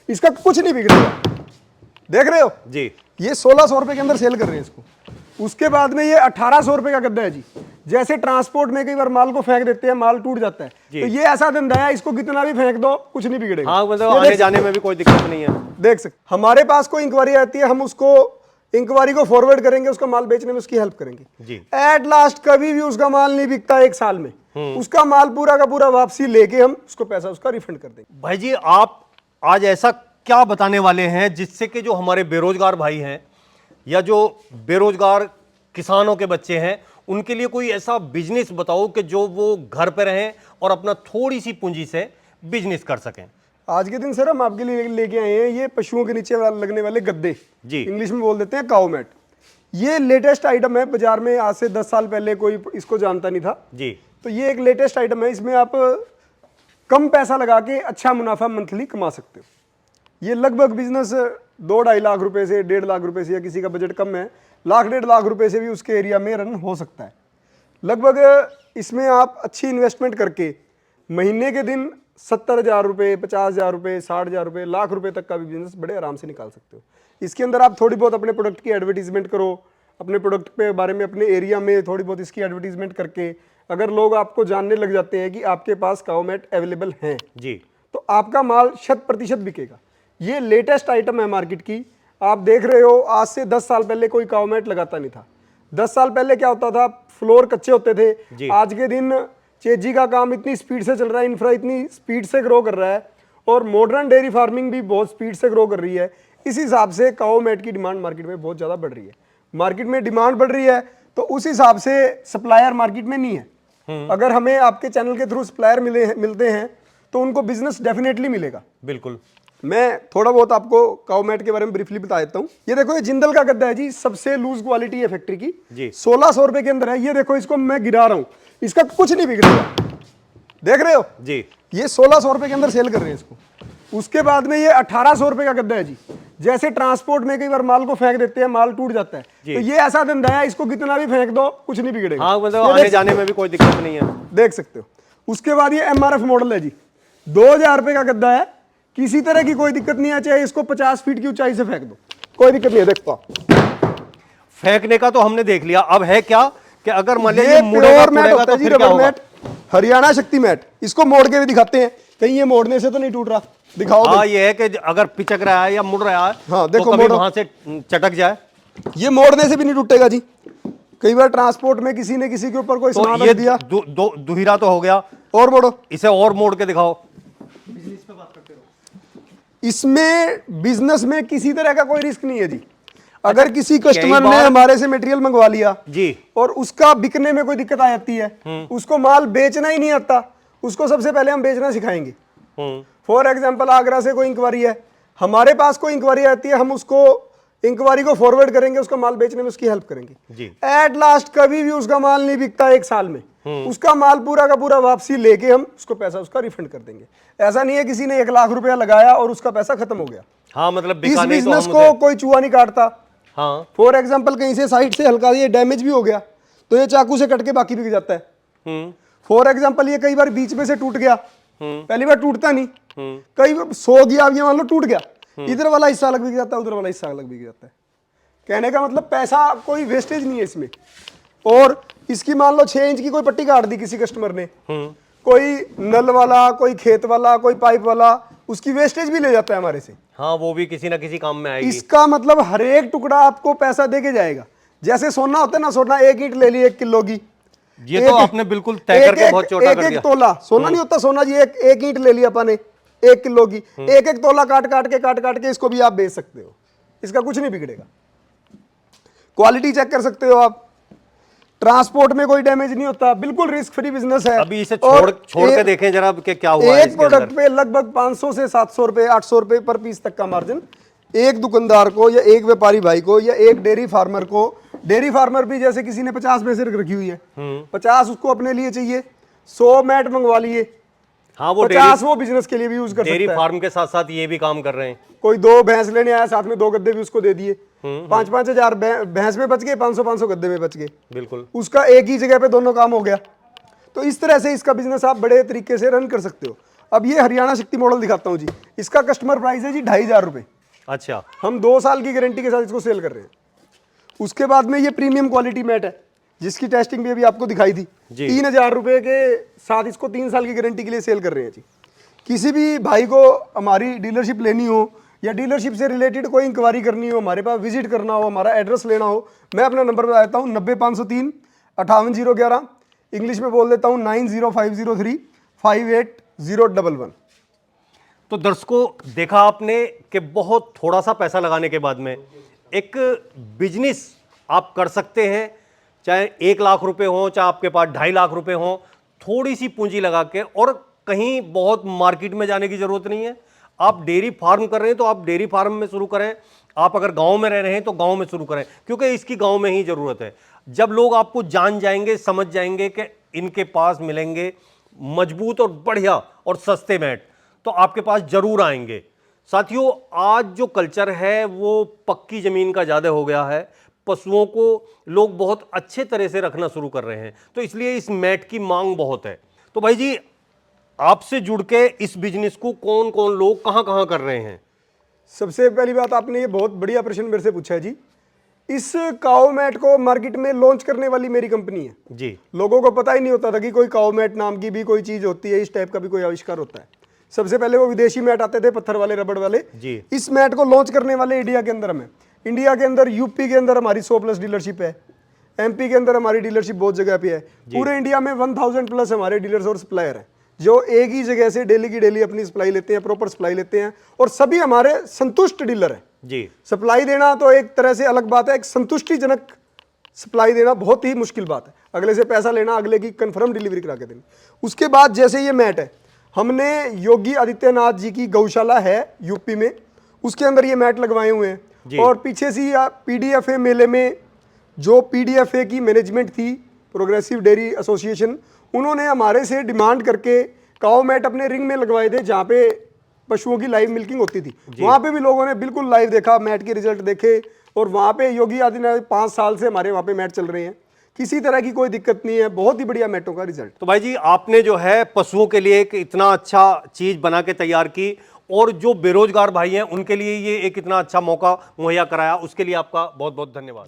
इसका कुछ नहीं बिगड़ेगा। देख रहे हो जी, ये 1600 रुपए के अंदर सेल कर रहे हैं इसको। उसके बाद में ये 1800 रुपए का गद्दा है जी। जैसे ट्रांसपोर्ट में कई बार माल को फेंक देते हैं, माल टूट जाता है, तो ये ऐसा धंधा है, इसको कितना भी फेंक दो कुछ नहीं बिगड़ेगा। हाँ, मतलब आने जाने में भी कोई दिक्कत नहीं है। देख सकते, हमारे पास कोई इंक्वायरी आती है, हम उसको इंक्वायरी को फॉरवर्ड करेंगे, उसका माल बेचने में उसकी हेल्प करेंगे जी। एट लास्ट कभी भी उसका माल नहीं बिकता एक साल में, उसका माल पूरा का पूरा वापसी लेके हम उसको पैसा उसका रिफंड कर देंगे। भाई जी, आप आज ऐसा क्या बताने वाले हैं जिससे कि जो हमारे बेरोजगार भाई हैं या जो बेरोजगार किसानों के बच्चे हैं उनके लिए कोई ऐसा बिजनेस बताओ कि जो वो घर पे रहें और अपना थोड़ी सी पूंजी से बिजनेस कर सकें। आज के दिन सर हम आपके लिए लेके आए हैं ये पशुओं के नीचे लगने वाले गद्दे, जी, इंग्लिश में बोल देते हैं काउ मैट। ये लेटेस्ट आइटम है, बाजार में आज से 10 साल पहले कोई इसको जानता नहीं था जी। तो ये एक लेटेस्ट आइटम है। इसमें आप कम पैसा लगा के अच्छा मुनाफा मंथली कमा सकते हो। ये लगभग बिजनेस 2-2.5 लाख रुपए से 1.5 लाख रुपए से, या किसी का बजट कम है 1-1.5 लाख रुपए से भी उसके एरिया में रन हो सकता है। लगभग इसमें आप अच्छी इन्वेस्टमेंट करके महीने के दिन 70,000 रुपये, 50,000 रुपये, 60,000 रुपये, लाख रुपए तक का भी बिजनेस बड़े आराम से निकाल सकते हो। इसके अंदर आप थोड़ी बहुत अपने प्रोडक्ट की एडवर्टीजमेंट करो, अपने प्रोडक्ट के बारे में अपने एरिया में थोड़ी बहुत इसकी एडवर्टीजमेंट करके अगर लोग आपको जानने लग जाते हैं कि आपके पास काउ मैट अवेलेबल हैं जी, तो आपका माल 100% बिकेगा। ये लेटेस्ट आइटम है मार्केट की। आप देख रहे हो आज से 10 साल पहले कोई काउ मैट लगाता नहीं था। 10 साल पहले क्या होता था, फ्लोर कच्चे होते थे। आज के दिन चेजी का काम इतनी स्पीड से चल रहा है, इंफ्रा इतनी स्पीड से ग्रो कर रहा है और मॉडर्न डेयरी फार्मिंग भी बहुत स्पीड से ग्रो कर रही है। इस हिसाब से काउ मैट की डिमांड मार्केट में बहुत ज़्यादा बढ़ रही है। मार्केट में डिमांड बढ़ रही है तो उस हिसाब से सप्लायर मार्केट में नहीं है। अगर हमें आपके चैनल के थ्रू सप्लायर मिलते हैं तो उनको बिजनेस डेफिनेटली मिलेगा। बिल्कुल। मैं थोड़ा बहुत आपको काउ मैट के बारे में ब्रीफली बता देता हूँ। ये देखो, ये जिंदल का गद्दा है जी, सबसे लूज क्वालिटी है फैक्ट्री की जी। 1600 रुपए के अंदर है। ये देखो, इसको मैं गिरा रहा हूँ, इसका कुछ नहीं बिगड़ेगा। देख रहे हो जी, ये 1600 रुपए के अंदर सेल कर रहे हैं इसको। उसके बाद में ये 1800 रुपए का गद्दा है जी। जैसे ट्रांसपोर्ट में कई बार माल को फेंक देते हैं, माल टूट जाता है, तो ये ऐसा धंधा है, इसको कितना भी फेंक दो कुछ नहीं बिगड़ेगा। हाँ, मतलब आने जाने में भी कोई दिक्कत नहीं है। देख सकते हो। उसके बाद ये MRF मॉडल है जी, 2000 रुपए का गद्दा है। किसी तरह की कोई दिक्कत नहीं है, चाहे इसको 50 फीट की ऊंचाई से फेंक दो, कोई दिक्कत नहीं है। देखो, फेंकने का तो हमने देख लिया, अब है क्या कि अगर मान ये लीजिए मुड़ेगा मैट टूटेगा होता तो है जी, फिर क्या रबर होगा? मैट, हरियाणा शक्ति मैट। इसको मोड़ के भी दिखाते हैं, कहीं ये मोड़ने से तो नहीं टूट रहा, दिखाओ। हाँ, ये है कि अगर पिचक रहा है या मुड़ रहा है हाँ, तो देखो, कभी मोड़ो। वहां से चटक जाए, ये मोड़ने से भी नहीं टूटेगा जी। कई बार ट्रांसपोर्ट में किसी ने किसी के ऊपर कोई तो सामान ये रख दिया, दुहिरा तो हो गया। और मोड़ो, इसे और मोड़ के दिखाओ। इसमें बिजनेस में किसी तरह का कोई रिस्क नहीं है जी। अगर किसी कस्टमर ने बार- हमारे से मटेरियल मंगवा लिया जी, और उसका बिकने में कोई दिक्कत आ जाती है, उसको माल बेचना ही नहीं आता, उसको सबसे पहले हम बेचना सिखाएंगे। फॉर एग्जाम्पल, आगरा से कोई इंक्वायरी है, हमारे पास कोई इंक्वायरी आती है, हम उसको इंक्वायरी को फॉरवर्ड करेंगे, उसका माल बेचने में उसकी हेल्प करेंगे जी। एट लास्ट कभी भी उसका माल नहीं बिकता एक साल में, उसका माल पूरा का पूरा वापसी लेके हम उसको पैसा उसका रिफंड कर देंगे। ऐसा नहीं है किसी ने 1 लाख रुपया लगाया और उसका पैसा खत्म हो गया। हाँ, मतलब इस बिका नहीं तो बिजनेस हम को कोई चूहा नहीं काटता। हाँ, फॉर एग्जाम्पल, कहीं से साइड से हल्का ये डैमेज भी हो गया तो ये चाकू से कट के बाकी बिक जाता है। फॉर एग्जाम्पल, ये कई बार बीच में से टूट गया, पहली बार टूटता नहीं, कई बार 100 गया, ये मान लो टूट गया, इधर वाला हिस्सा अलग बिक जाता है, उधर वाला हिस्सा अलग बिक जाता है। कहने का मतलब पैसा कोई वेस्टेज नहीं है इसमें। और इसकी मान लो 6 इंच की कोई पट्टी काट दी किसी कस्टमर ने, कोई नल वाला, कोई खेत वाला, कोई पाइप वाला, उसकी वेस्टेज भी ले जाता है हमारे से। हाँ, वो भी किसी ना किसी काम में आएगी। इसका मतलब हर एक टुकड़ा आपको पैसा दे के जाएगा। जैसे सोना होता है ना, सोना 1 ईंट ले ली 1 किलो की, ये तो आपने बिल्कुल तय करके बहुत छोटा कर दिया। एक तोला सोना नहीं होता, सोना जी एक ईंट ले ली अपन ने 1 किलो की, एक तोला काट काट के इसको भी आप बेच सकते हो, इसका कुछ नहीं बिगड़ेगा। क्वालिटी चेक कर सकते हो आप, ट्रांसपोर्ट में कोई डैमेज नहीं होता, बिल्कुल रिस्क फ्री बिजनेस है। अभी इसे छोड़ के देखें जरा कि क्या हुआ है एक इसके प्रोडक्ट अंदर। पे लगभग 500 से 700 रुपए, 800 रुपए पर पीस तक का मार्जिन एक दुकानदार को या एक व्यापारी भाई को या एक डेयरी फार्मर को। डेयरी फार्मर भी जैसे किसी ने 50 भैंसें रखी हुई है, 50 उसको अपने लिए चाहिए, 100 मैट मंगवा लिए, हाँ, वो 50 वो बिजनेस के लिए भी यूज कर डेयरी सकता है। फार्म के साथ साथ ये भी काम कर रहे हैं। कोई 2 भैंस लेने आया, साथ में 2 गद्दे भी उसको दे दिए, 5-5 हजार भैंस में बच गए, 500-500 गद्दे में बच गए, बिल्कुल। उसका एक ही जगह पे दोनों काम हो गया। तो इस तरह से इसका बिजनेस आप बड़े तरीके से रन कर सकते हो। अब ये हरियाणा शक्ति मॉडल दिखाता हूँ जी, इसका कस्टमर प्राइस है जी 2500 रुपये। अच्छा, हम 2 साल की गारंटी के साथ इसको सेल कर रहे हैं। उसके बाद में ये प्रीमियम क्वालिटी मैट है जिसकी टेस्टिंग भी अभी आपको दिखाई थी। जी। 3000 रुपये के साथ इसको 3 साल की गारंटी के लिए सेल कर रहे हैं जी। किसी भी भाई को हमारी डीलरशिप लेनी हो या डीलरशिप से रिलेटेड कोई इंक्वायरी करनी हो, हमारे पास विजिट करना हो, हमारा एड्रेस लेना हो, मैं अपना नंबर बता देता हूँ 90503 58011, इंग्लिश में बोल देता हूँ 90503 58011। तो दर्शकों देखा आपने कि बहुत थोड़ा सा पैसा लगाने के बाद में एक बिजनेस आप कर सकते हैं, चाहे 1 लाख रुपए हो, चाहे आपके पास 2.5 लाख रुपए हो, थोड़ी सी पूंजी लगा के। और कहीं बहुत मार्केट में जाने की जरूरत नहीं है। आप डेयरी फार्म कर रहे हैं तो आप डेयरी फार्म में शुरू करें, आप अगर गांव में रह रहे हैं तो गांव में शुरू करें, क्योंकि इसकी गांव में ही जरूरत है। जब लोग आपको जान जाएंगे, समझ जाएंगे कि इनके पास मिलेंगे मजबूत और बढ़िया और सस्ते मैट, तो आपके पास जरूर आएंगे। साथियों, आज जो कल्चर है वो पक्की जमीन का ज़्यादा हो गया है। पशुओं को लोग बहुत अच्छे तरह से रखना शुरू कर रहे हैं, तो इसलिए इस मैट की मांग बहुत है। तो भाई जी, आपसे जुड़ के इस बिजनेस को कौन कौन लोग कहाँ कहाँ कर रहे हैं? सबसे पहली बात, आपने ये बहुत बढ़िया प्रश्न मेरे से पूछा है जी। इस काओ मैट को मार्केट में लॉन्च करने वाली मेरी कंपनी है जी। लोगों को पता ही नहीं होता था कि कोई काओ मैट नाम की भी कोई चीज़ होती है, इस टाइप का भी कोई आविष्कार होता है। सबसे पहले वो विदेशी मैट आते थे, पत्थर वाले, रबड़ वाले जी। इस मैट को लॉन्च करने वाले इंडिया के अंदर हमें, इंडिया के अंदर यूपी के अंदर हमारी 100+ डीलरशिप है, एमपी के अंदर हमारी डीलरशिप बहुत जगह पे है। पूरे इंडिया में 1000+ हमारे डीलर्स और सप्लायर हैं जो एक ही जगह से डेली की डेली अपनी सप्लाई लेते हैं, प्रॉपर सप्लाई लेते हैं, और सभी हमारे संतुष्ट डीलर हैं जी। सप्लाई देना तो एक तरह से अलग बात है, एक संतुष्टिजनक सप्लाई देना बहुत ही मुश्किल बात है। अगले से पैसा लेना, अगले की कंफर्म डिलीवरी करा के देना। उसके बाद जैसे ये मैट है, हमने योगी आदित्यनाथ जी की गौशाला है यूपी में, उसके अंदर ये मैट लगवाए हुए हैं। और पीछे से पीडीएफए मेले में जो पीडीएफए की मैनेजमेंट थी, प्रोग्रेसिव डेयरी एसोसिएशन, उन्होंने हमारे से डिमांड करके काओ मैट अपने रिंग में लगवाए थे जहाँ पे पशुओं की लाइव मिल्किंग होती थी। वहाँ पे भी लोगों ने बिल्कुल लाइव देखा, मैट के रिजल्ट देखे, और वहाँ पे योगी आदित्यनाथ 5 साल से हमारे वहाँ पे मैट चल रहे हैं, किसी तरह की कोई दिक्कत नहीं है, बहुत ही बढ़िया मैटों का रिजल्ट। तो भाई जी, आपने जो है पशुओं के लिए एक इतना अच्छा चीज बना के तैयार की, और जो बेरोजगार भाई हैं उनके लिए ये एक इतना अच्छा मौका मुहैया कराया, उसके लिए आपका बहुत बहुत धन्यवाद।